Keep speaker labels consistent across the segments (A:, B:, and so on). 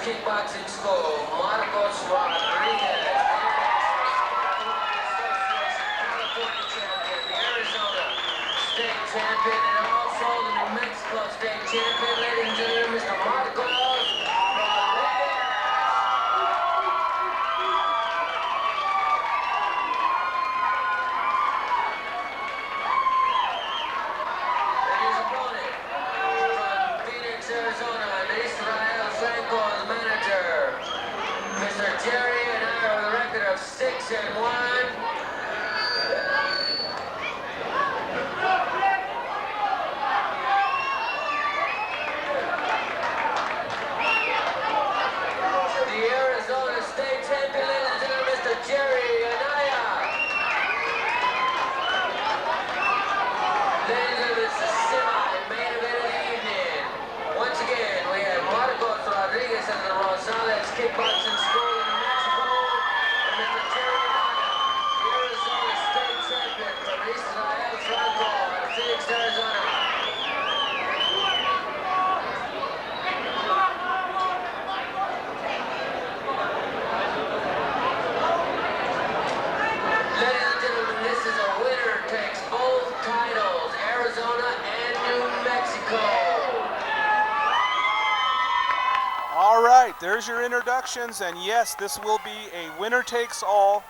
A: Kickboxing School, Marcos Rodriguez, California champion, the Arizona state champion, and also the New Mexico state champion, ladies and gentlemen, Mr. Marcos Rodriguez. And his opponent from Phoenix, Arizona, Franco's manager, Mr. Jerry Anaya, with a record of 6-1. The Arizona State Champion, ladies and gentlemen, Mr. Jerry Anaya. Ladies and gentlemen, it's the semi-main event of the evening. Once again, we have Marcos Rodriguez and the Sundance Kickboxing School in New Mexico, and Mr. Jerry Anaya, the Arizona State Champion from Israel Franco in Phoenix, Arizona. Ladies and gentlemen, this is a winner takes both titles, Arizona and New Mexico.
B: All right, there's your introductions, and yes, this will be a winner-takes-all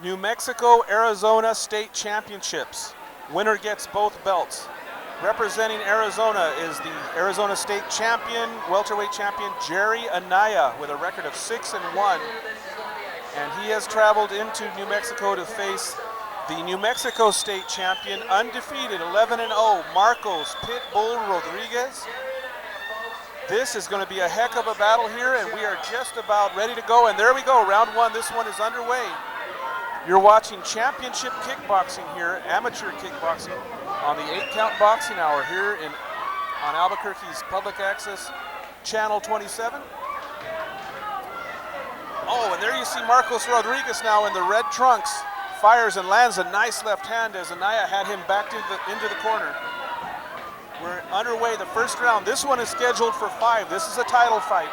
B: New Mexico, Arizona State Championships. Winner gets both belts. Representing Arizona is the Arizona State Champion, welterweight champion, Jerry Anaya, with a record of 6-1. And he has traveled into New Mexico to face the New Mexico State Champion, undefeated, 11-0, Marcos Pitbull Rodriguez. This is going to be a heck of a battle here, and we are just about ready to go. And there we go, round one. This one is underway. You're watching championship kickboxing here, amateur kickboxing, on the 8-count boxing hour here on Albuquerque's public access channel 27. Oh, and there you see Marcos Rodriguez now in the red trunks. Fires and lands a nice left hand as Anaya had him backed into the corner. We're underway, the first round. This one is scheduled for 5. This is a title fight.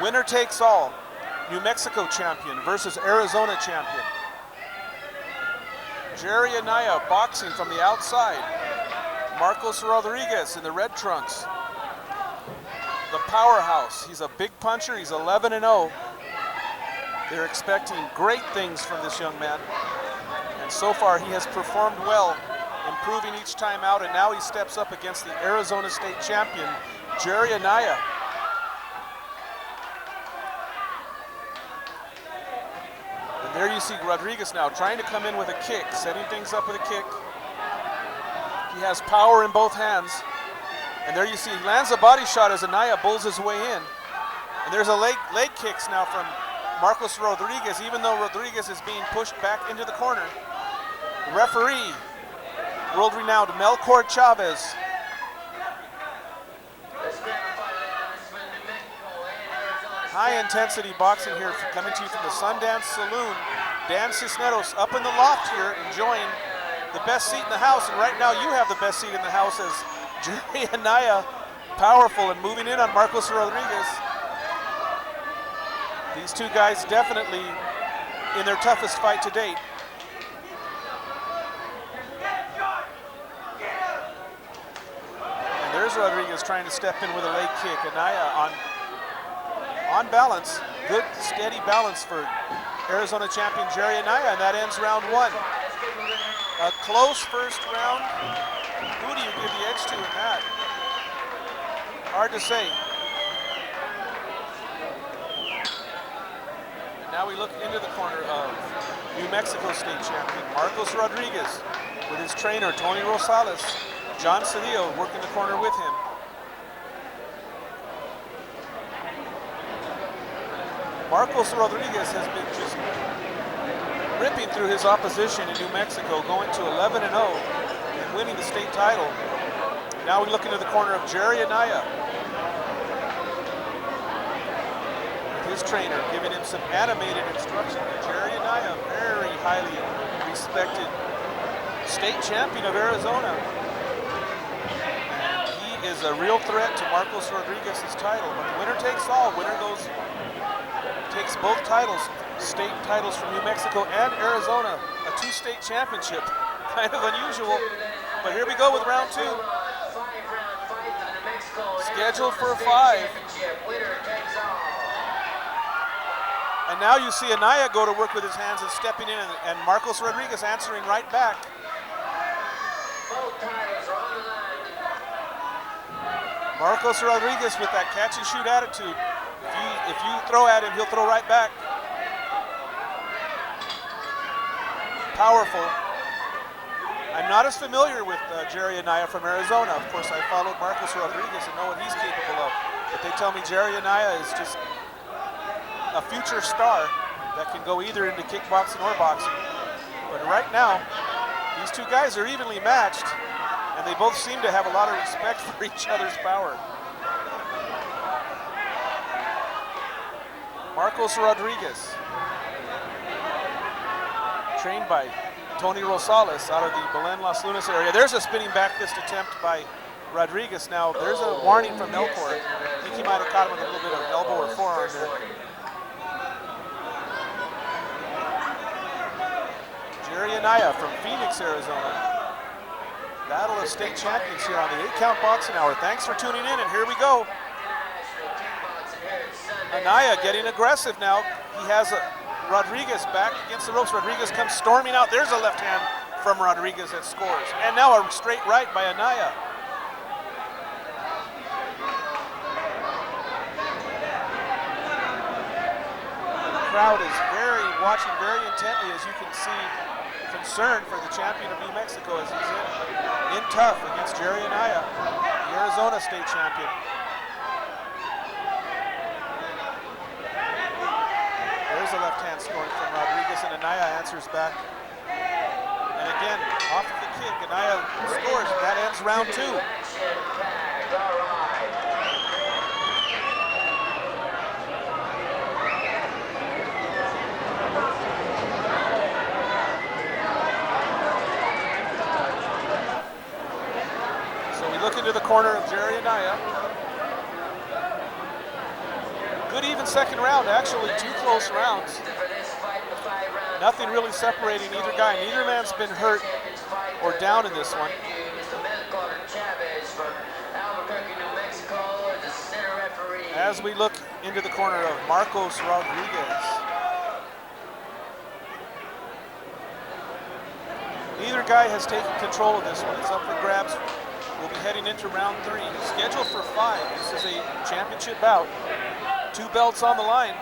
B: Winner takes all. New Mexico champion versus Arizona champion. Jerry Anaya boxing from the outside. Marcos Rodriguez in the red trunks. The powerhouse. He's a big puncher. He's 11-0. They're expecting great things from this young man. And so far he has performed well, improving each time out, and now he steps up against the Arizona State Champion, Jerry Anaya. And there you see Rodriguez now trying to come in with a kick, setting things up with a kick. He has power in both hands. And there you see he lands a body shot as Anaya bulls his way in. And there's a leg kicks now from Marcos Rodriguez, even though Rodriguez is being pushed back into the corner. The referee, world-renowned Melchor Chavez. High-intensity boxing here coming to you from the Sundance Saloon. Dan Cisneros up in the loft here, enjoying the best seat in the house. And right now you have the best seat in the house as Jerry Anaya, powerful and moving in on Marcos Rodriguez. These two guys definitely in their toughest fight to date. There's Rodriguez trying to step in with a leg kick. Anaya on balance. Good, steady balance for Arizona champion Jerry Anaya, and that ends round one. A close first round. Who do you give the edge to in that? Hard to say. And now we look into the corner of New Mexico State champion Marcos Rodriguez with his trainer Tony Rosales. John Cedillo working the corner with him. Marcos Rodriguez has been just ripping through his opposition in New Mexico, going to 11-0 and winning the state title. Now we look into the corner of Jerry Anaya, with his trainer giving him some animated instruction. Jerry Anaya, very highly respected state champion of Arizona. And he is a real threat to Marcos Rodriguez's title, but the winner takes all. Winner takes both titles, state titles from New Mexico and Arizona, a 2-state championship. Kind of unusual, but here we go with round 2. Scheduled for 5. And now you see Anaya go to work with his hands and stepping in, and Marcos Rodriguez answering right back.
A: Both titles are on the line.
B: Marcos Rodriguez with that catch and shoot attitude. If you throw at him, he'll throw right back. Powerful. I'm not as familiar with Jerry Anaya from Arizona. Of course, I followed Marcos Rodriguez and know what he's capable of. But they tell me Jerry Anaya is just a future star that can go either into kickboxing or boxing. But right now, these two guys are evenly matched, and they both seem to have a lot of respect for each other's power. Marcos Rodriguez, trained by Tony Rosales out of the Belen Las Lunas area. There's a spinning back fist attempt by Rodriguez. Now, there's a warning from Melchor. I think he might have caught him with a little bit of elbow or forearm there. Jerry Anaya from Phoenix, Arizona. Battle of state champions here on the 8-Count Boxing Hour. Thanks for tuning in, and here we go. Anaya getting aggressive now. He has Rodriguez back against the ropes. Rodriguez comes storming out. There's a left hand from Rodriguez that scores. And now a straight right by Anaya. The crowd is watching very intently, as you can see, concerned for the champion of New Mexico as he's in tough against Jerry Anaya, the Arizona state champion. There's a left hand scoring from Rodriguez, and Anaya answers back. And again, off of the kick, Anaya scores, and that ends round 2. So we look into the corner of Jerry Anaya. Good even second round, actually 2 close rounds. Nothing really separating either guy. Neither man's been hurt or down in this one. As we look into the corner of Marcos Rodriguez. Neither guy has taken control of this one. It's up for grabs. We'll be heading into round 3. Scheduled for 5. This is a championship bout. 2 belts on the line.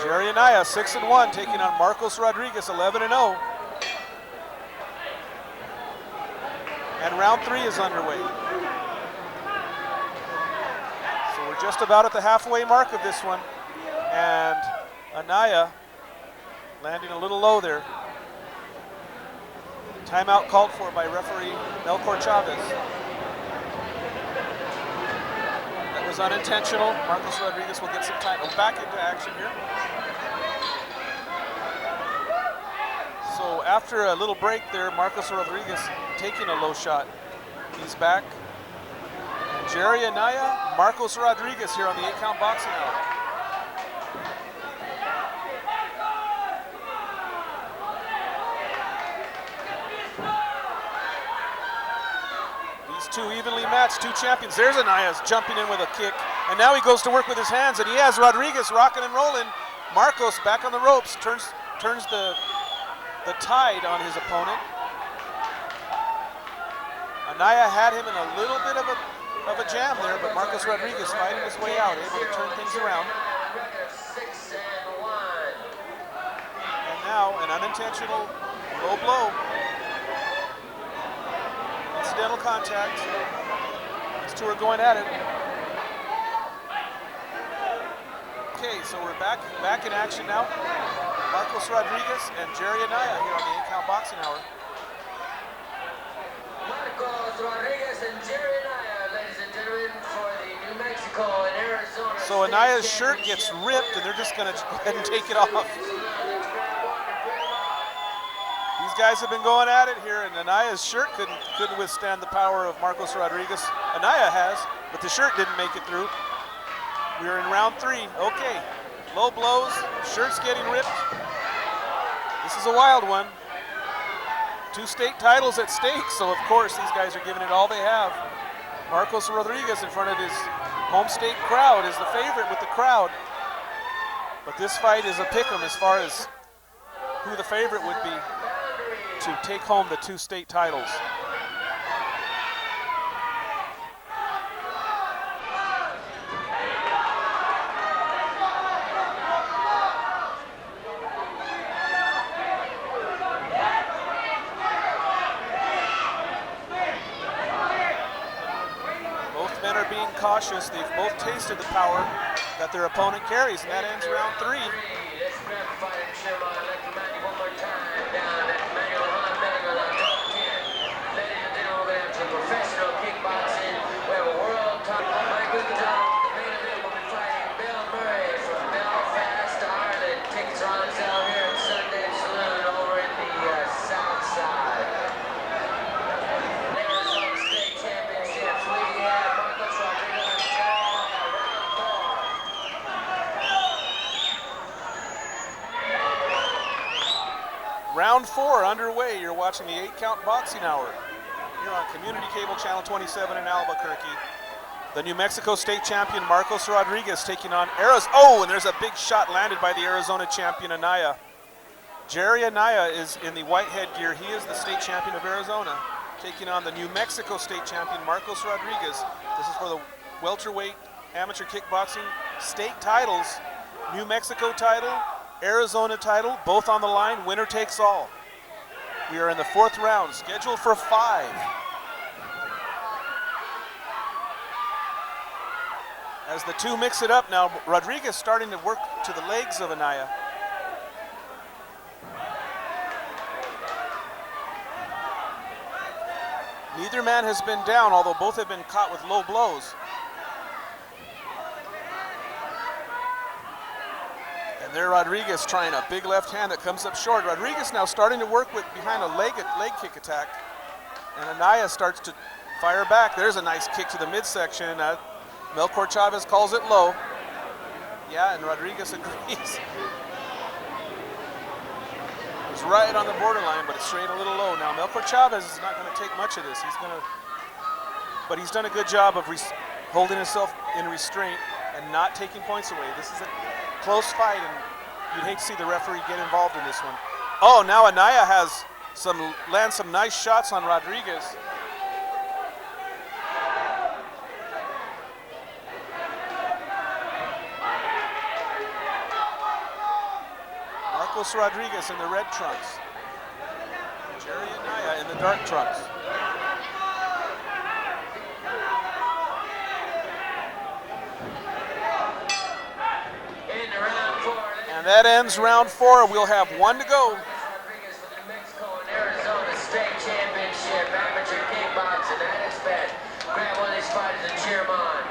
B: Jerry Anaya 6-1, taking on Marcos Rodriguez 11-0. And round 3 is underway. So we're just about at the halfway mark of this one. And Anaya landing a little low there. Timeout called for by referee Melchor Chavez. That was unintentional. Marcos Rodriguez will get some time. We're back into action here. So after a little break there, Marcos Rodriguez taking a low shot. He's back. And Jerry Anaya, Marcos Rodriguez here on the 8-Count Boxing Hour. Two evenly matched, 2 champions. There's Anaya's jumping in with a kick, and now he goes to work with his hands, and he has Rodriguez rocking and rolling. Marcos back on the ropes, turns the tide on his opponent. Anaya had him in a little bit of a jam there, but Marcos Rodriguez fighting his way out, able to turn things around. And now an unintentional low blow. Incidental contact. These two are going at it. Okay, so we're back in action now. Marcos Rodriguez and Jerry Anaya here on the 8-Count Boxing Hour.
A: Marcos Rodriguez and Jerry Anaya, ladies and gentlemen, for the New Mexico and Arizona.
B: So Anaya's shirt gets ripped, and they're just going to go ahead and take it off. These guys have been going at it here, and Anaya's shirt couldn't withstand the power of Marcos Rodriguez. Anaya has, but the shirt didn't make it through. We are in round 3. Okay, low blows, shirt's getting ripped. This is a wild one. 2 state titles at stake, so of course these guys are giving it all they have. Marcos Rodriguez in front of his home state crowd is the favorite with the crowd. But this fight is a pick'em as far as who the favorite would be to take home the 2 state titles. Both men are being cautious. They've both tasted the power that their opponent carries, and that ends round 3.
A: Professional kickboxing, we have a world top. Like we can tell, the main event will be fighting Bill Murray from Belfast, Ireland. Tickets are on sale here at Sundance Saloon over in the south side. Arizona State Championships, we have Marcos Rodriguez and JERRY Anaya, round 4.
B: Round 4 underway. You're watching the 8-Count Boxing Hour here on Community Cable Channel 27 in Albuquerque. The New Mexico State champion Marcos Rodriguez taking on Arizona. Oh, and there's a big shot landed by the Arizona champion Anaya. JERRY Anaya is in the white headgear. He is the state champion of Arizona, taking on the New Mexico State champion Marcos Rodriguez. This is for the welterweight amateur kickboxing state titles. New Mexico title, Arizona title, both on the line. Winner takes all. We are in the 4th round, scheduled for 5. As the 2 mix it up now, Rodriguez starting to work to the legs of Anaya. Neither man has been down, although both have been caught with low blows. And there Rodriguez trying a big left hand that comes up short. Rodriguez now starting to work with behind a leg kick attack. And Anaya starts to fire back. There's a nice kick to the midsection. Melchor Chavez calls it low. Yeah, and Rodriguez agrees. It was right on the borderline, but it's straight a little low. Now Melchor Chavez is not going to take much of this. But he's done a good job of holding himself in restraint and not taking points away. This is a close fight, and you'd hate to see the referee get involved in this one. Oh, now Anaya has lands some nice shots on Rodriguez. Marcos Rodriguez in the red trunks. JERRY Anaya in the dark trunks. And that ends round 4. We'll have 1 to go.
A: Rodriguez for the New Mexico and Arizona State Championship amateur kickboxing at its best. Grab one of these fighters and cheer them on.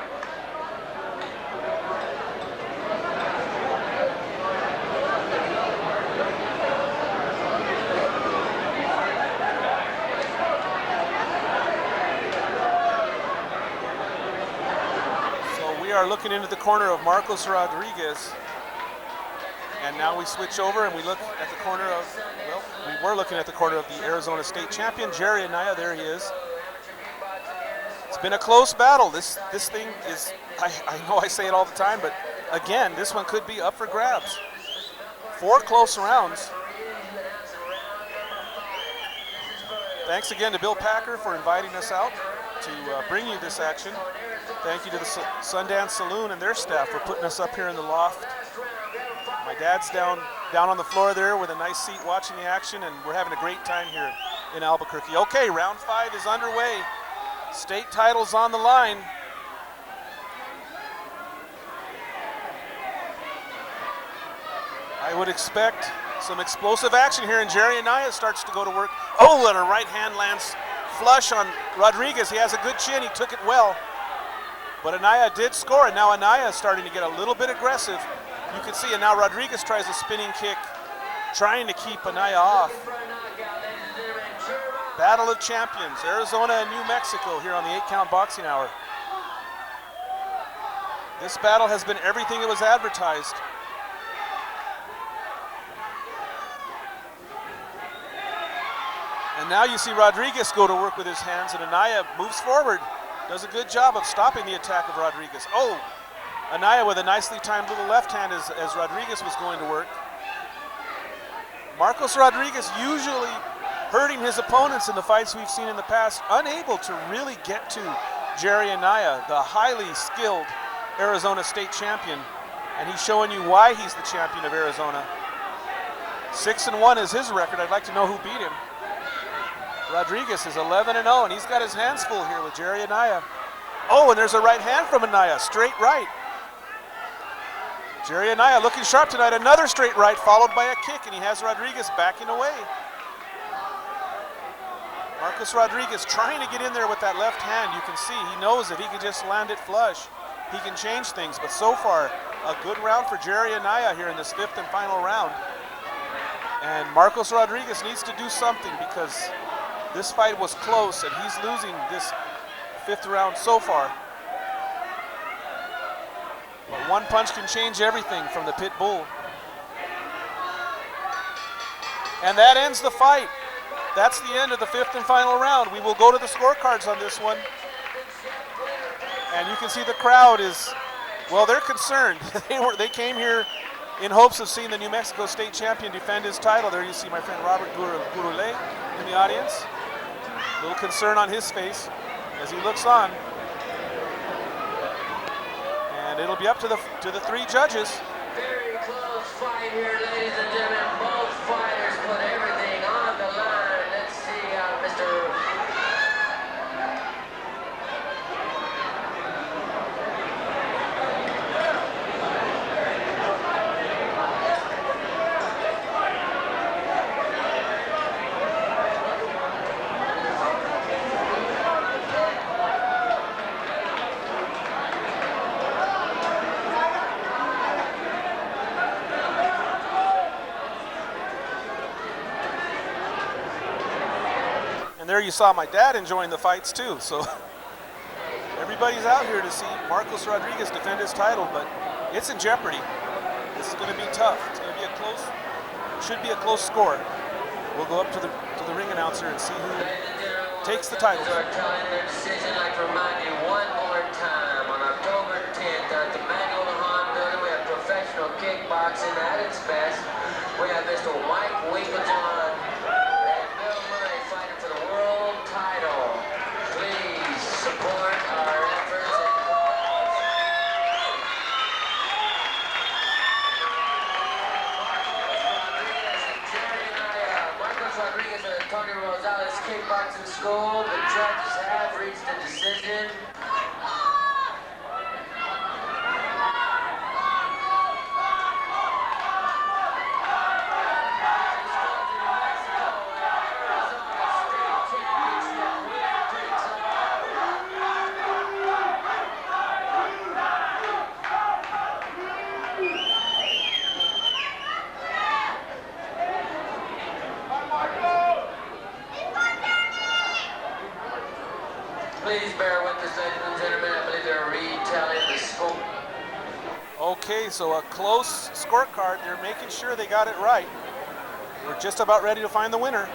B: So we are looking into the corner of Marcos Rodriguez. And now we switch over and we look at the corner of, well, we were looking at the corner of the Arizona State champion, JERRY Anaya. There he is. It's been a close battle. This thing is, I know I say it all the time, but again, this one could be up for grabs. 4 close rounds. Thanks again to Bill Packer for inviting us out to bring you this action. Thank you to the Sundance Saloon and their staff for putting us up here in the loft. My dad's down on the floor there with a nice seat watching the action, and we're having a great time here in Albuquerque. Okay, round 5 is underway. State titles on the line. I would expect some explosive action here, and JERRY Anaya starts to go to work. Oh, and a right hand lands flush on Rodriguez. He has a good chin, he took it well. But Anaya did score, and now Anaya is starting to get a little bit aggressive. You can see, and now Rodriguez tries a spinning kick, trying to keep Anaya off. Battle of Champions, Arizona and New Mexico here on the 8-Count Boxing Hour. This battle has been everything it was advertised. And now you see Rodriguez go to work with his hands, and Anaya moves forward. Does a good job of stopping the attack of Rodriguez. Oh, Anaya with a nicely timed little left hand as Rodriguez was going to work. Marcos Rodriguez usually hurting his opponents in the fights we've seen in the past, unable to really get to Jerry Anaya, the highly skilled Arizona state champion, and he's showing you why he's the champion of Arizona. 6-1 is his record. I'd like to know who beat him. Rodriguez is 11-0, and he's got his hands full here with Jerry Anaya. Oh, and there's a right hand from Anaya, straight right. Jerry Anaya looking sharp tonight, another straight right followed by a kick, and he has Rodriguez backing away. Marcos Rodriguez trying to get in there with that left hand. You can see he knows if he can just land it flush, he can change things. But so far, a good round for Jerry Anaya here in this 5th and final round. And Marcos Rodriguez needs to do something because this fight was close and he's losing this 5th round so far. But one punch can change everything from the pit bull. And that ends the fight. That's the end of the 5th and final round. We will go to the scorecards on this one. And you can see the crowd is, well, they're concerned. They came here in hopes of seeing the New Mexico state champion defend his title. There you see my friend Robert Gurule in the audience. A little concern on his face as he looks on. And it'll be up to the 3 judges.
A: Very close fight here, ladies and gentlemen. Both fighters put everything on the line. Let's see how Mr.
B: And there you saw my dad enjoying the fights too. So everybody's out here to see Marcos Rodriguez defend his title, but it's in jeopardy. This is going to be tough. It's going to be a close, should be a close score. We'll go up to the ring announcer and see who takes the title.
A: Our telling their decision. I'd like to remind you one more time, on October 10th at the Manuel Lahan building, we have professional kickboxing at its best. We have Mr. Mike Winklejohn and Bill Murray fighting for the world title. Please support our efforts and cause. Jerry Anaya, Marcos Rodriguez and Antonio Rosales Kickboxing School. The judges have reached a decision. Please bear with us, ladies and gentlemen. I believe they're retelling the score.
B: Okay, so a close scorecard. They're making sure they got it right. We're just about ready to find the winner.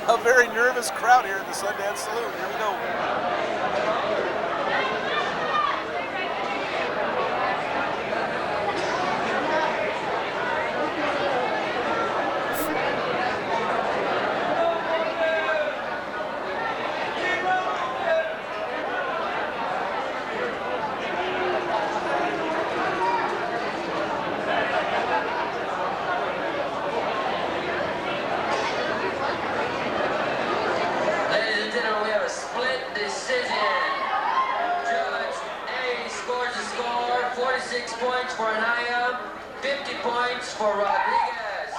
B: A very nervous crowd here at the Sundance Saloon. Here we go.
A: Ladies and gentlemen, we have a split decision. Judge A scores the score, 46 points for Anaya, 50 points for Rodriguez.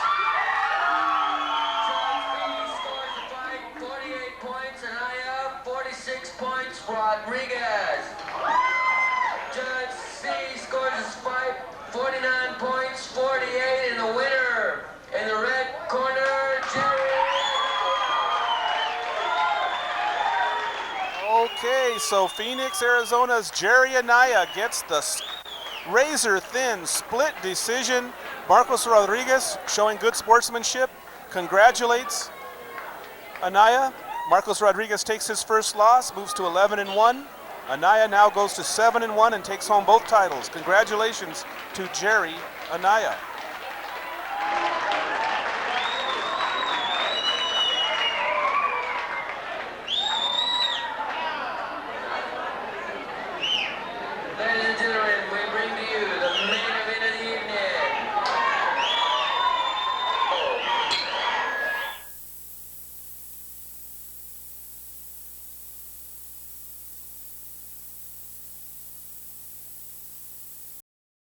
A: Judge B scores the 46 points, Rodriguez. Judge C scores his 49 points, 48, and the winner in the red corner, Jerry.
B: Okay, so Phoenix, Arizona's Jerry Anaya gets the razor-thin split decision. Marcos Rodriguez, showing good sportsmanship, congratulates Anaya. Marcos Rodriguez takes his first loss, moves to 11-1. Anaya now goes to 7-1 and takes home both titles. Congratulations to Jerry Anaya.